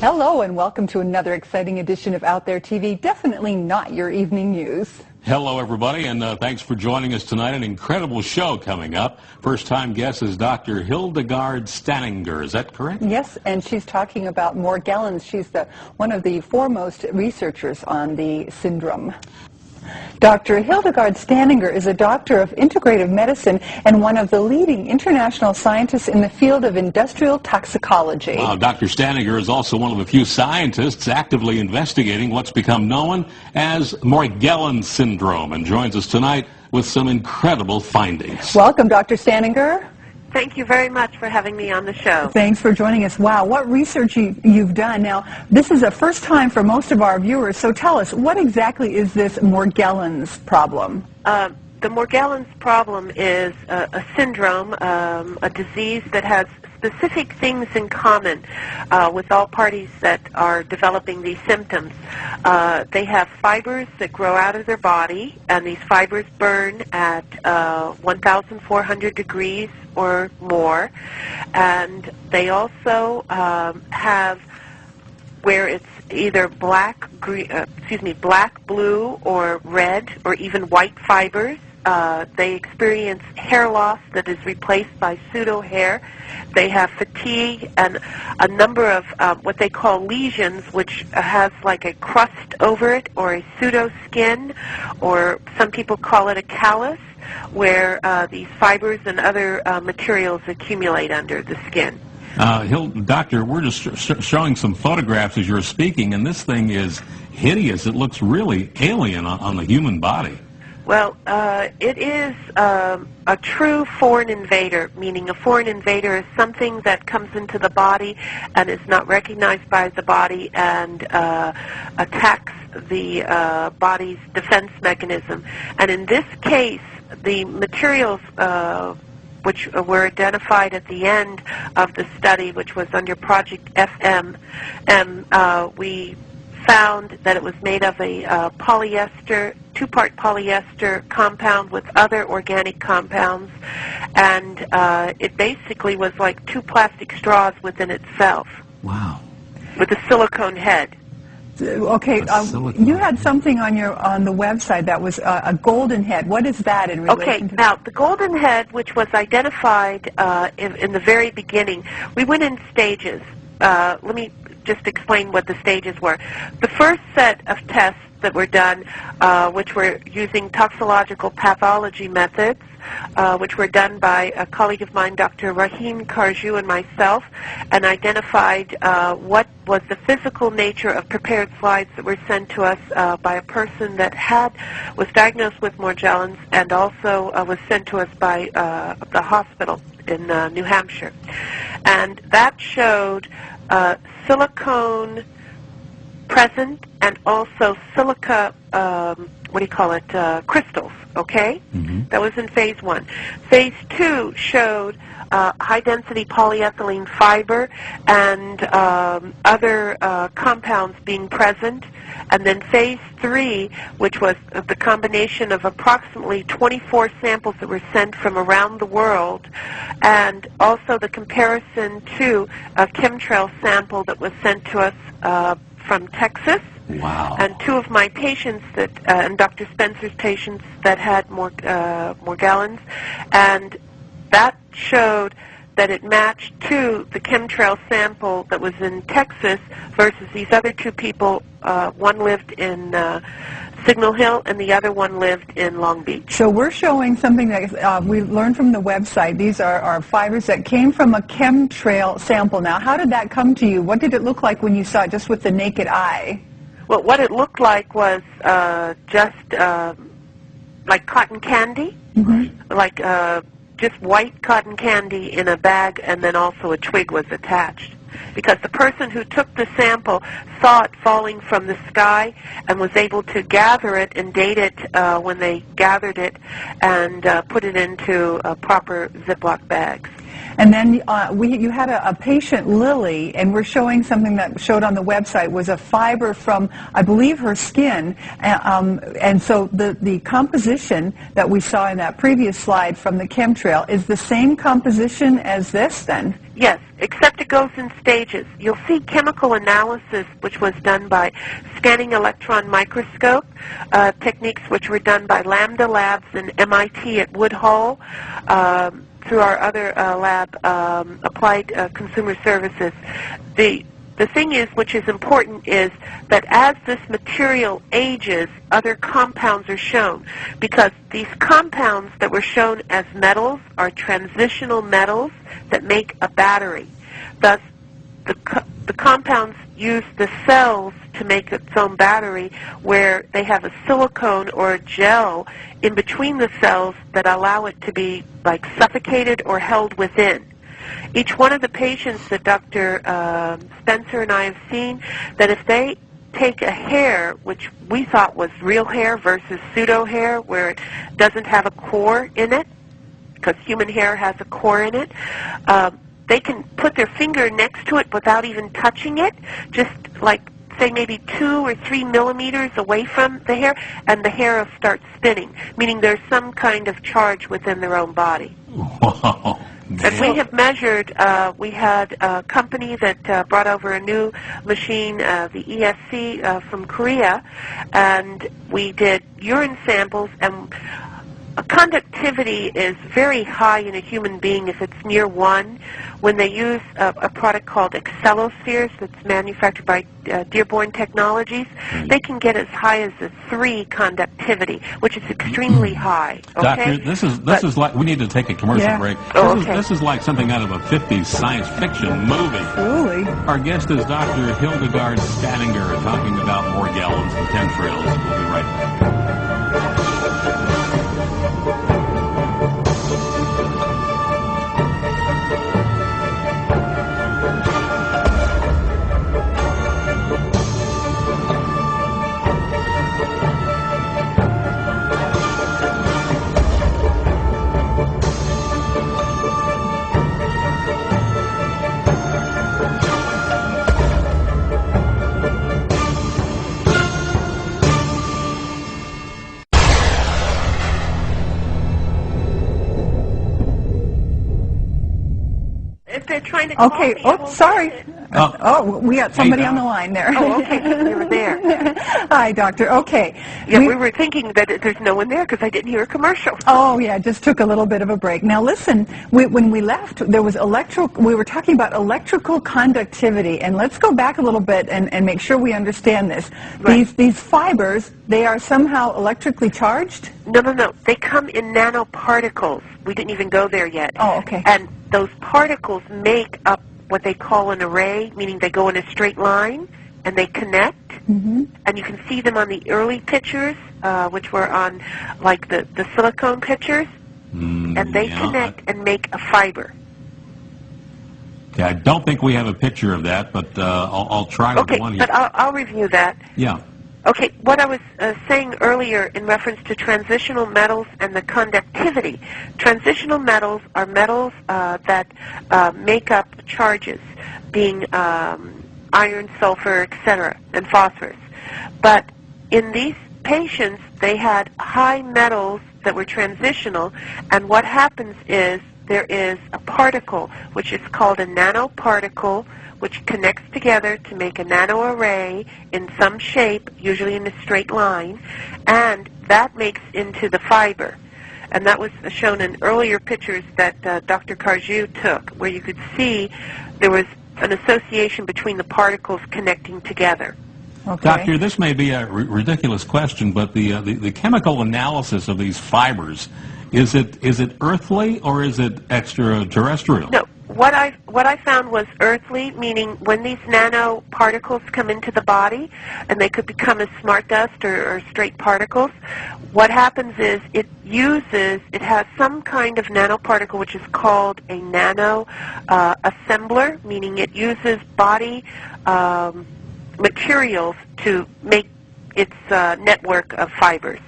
Hello and welcome to another exciting edition of Out There TV. Definitely not your evening news. Hello, everybody, and thanks for joining us tonight. An incredible show coming up. First-time guest is Dr. Hildegarde Staninger. Is that correct? Yes, and she's talking about Morgellons. She's one of the foremost researchers on the syndrome. Dr. Hildegarde Staninger is a doctor of integrative medicine and one of the leading international scientists in the field of industrial toxicology. Dr. Staninger is also one of a few scientists actively investigating what's become known as Morgellons syndrome and joins us tonight with some incredible findings. Welcome, Dr. Staninger. Thank you very much for having me on the show. Thanks for joining us. Wow, what research you've done. Now, this is a first time for most of our viewers, so tell us, what exactly is this Morgellons problem? The Morgellons problem is a syndrome, a disease that has specific things in common with all parties that are developing these symptoms. They have fibers that grow out of their body, and these fibers burn at 1,400 degrees or more, and they also have where it's either black, blue, or red, or even white fibers. They experience hair loss that is replaced by pseudo hair. They have fatigue and a number of what they call lesions, which has like a crust over it, or a pseudo skin, or some people call it a callus, where these fibers and other materials accumulate under the skin. Doctor, we're just showing some photographs as you're speaking, and this thing is hideous. It looks really alien on the human body. Well, it is a true foreign invader, meaning a foreign invader is something that comes into the body and is not recognized by the body and attacks the body's defense mechanism. And in this case, the materials which were identified at the end of the study, which was under Project FM, we found that it was made of a polyester, two-part polyester compound with other organic compounds, and it basically was like two plastic straws within itself. Wow. With a silicone head. Okay, you had something on the website that was a golden head. What is that in relation to? Now the golden head, which was identified in the very beginning, we went in stages. Let me just explain what the stages were. The first set of tests that were done, which were using toxicological pathology methods, which were done by a colleague of mine, Dr. Rahim Karju, and myself, and identified what was the physical nature of prepared slides that were sent to us by a person that was diagnosed with Morgellons and also was sent to us by the hospital in New Hampshire. And that showed silicone present and also silica, crystals, okay? Mm-hmm. That was in phase 1. Phase 2 showed high-density polyethylene fiber and other compounds being present. And then phase 3, which was the combination of approximately 24 samples that were sent from around the world, and also the comparison to a chemtrail sample that was sent to us from Texas. Wow. And two of my patients and Dr. Spencer's patients that had Morgellons, and that showed that it matched to the chemtrail sample that was in Texas versus these other two people. One lived in Signal Hill and the other one lived in Long Beach. So we're showing something that we learned from the website. These are fibers that came from a chemtrail sample. Now, how did that come to you? What did it look like when you saw it just with the naked eye? Well, what it looked like was just like cotton candy, mm-hmm. like just white cotton candy in a bag, and then also a twig was attached. Because the person who took the sample saw it falling from the sky and was able to gather it and date it when they gathered it and put it into proper Ziploc bags. And then you had a patient, Lily, and we're showing something that showed on the website was a fiber from, I believe, her skin. And so the composition that we saw in that previous slide from the chemtrail is the same composition as this, then? Yes, except it goes in stages. You'll see chemical analysis, which was done by scanning electron microscope techniques, which were done by Lambda Labs and MIT at Woodhull, through our other lab, Applied Consumer Services. The thing is, which is important, is that as this material ages, other compounds are shown, because these compounds that were shown as metals are transitional metals that make a battery. Thus, the compounds use the cells to make its own battery, where they have a silicone or a gel in between the cells that allow it to be like suffocated or held within. Each one of the patients that Dr. Spencer and I have seen, that if they take a hair, which we thought was real hair versus pseudo hair, where it doesn't have a core in it, because human hair has a core in it, they can put their finger next to it without even touching it, just like, say, maybe 2 or 3 millimeters away from the hair, and the hair will start spinning, meaning there's some kind of charge within their own body. Wow. And we have measured, we had a company that brought over a new machine, the ESC from Korea, and we did urine samples, and conductivity is very high in a human being if it's near 1. When they use a product called Excelospheres that's manufactured by Dearborn Technologies, they can get as high as a 3 conductivity, which is extremely high. Okay? Doctor, this is like, we need to take a commercial break. This is like something out of a 50s science fiction movie. Truly. Our guest is Dr. Hildegarde Staninger, talking about Morgellons and chemtrails. We'll be right back. Trying to call Okay. me. Oh, sorry. We got somebody on the line there. Oh, okay. You were there. Hi, Doctor. Okay. Yeah, we were thinking that there's no one there because I didn't hear a commercial. Oh, yeah, just took a little bit of a break. Now, listen, when we left, there was we were talking about electrical conductivity, and let's go back a little bit and make sure we understand this. Right. These fibers, they are somehow electrically charged? No. They come in nanoparticles. We didn't even go there yet. Oh, okay. And those particles make up what they call an array, meaning they go in a straight line and they connect. Mm-hmm. And you can see them on the early pictures, which were on like the silicone pictures, and they connect and make a fiber. Okay, I don't think we have a picture of that, but I'll try with one here. Okay, but I'll review that. Yeah. Okay, what I was saying earlier in reference to transitional metals and the conductivity. Transitional metals are metals that make up charges, being iron, sulfur, etc., and phosphorus. But in these patients, they had high metals that were transitional, and what happens is there is a particle, which is called a nanoparticle, which connects together to make a nanoarray in some shape, usually in a straight line, and that makes into the fiber. And that was shown in earlier pictures that Dr. Carjou took, where you could see there was an association between the particles connecting together. Okay. Doctor, this may be a ridiculous question, but the chemical analysis of these fibers, is it earthly or is it extraterrestrial? No. What I found was earthly, meaning when these nanoparticles come into the body, and they could become as smart dust or straight particles, what happens is it has some kind of nanoparticle which is called a nano assembler, meaning it uses body materials to make its network of fibers.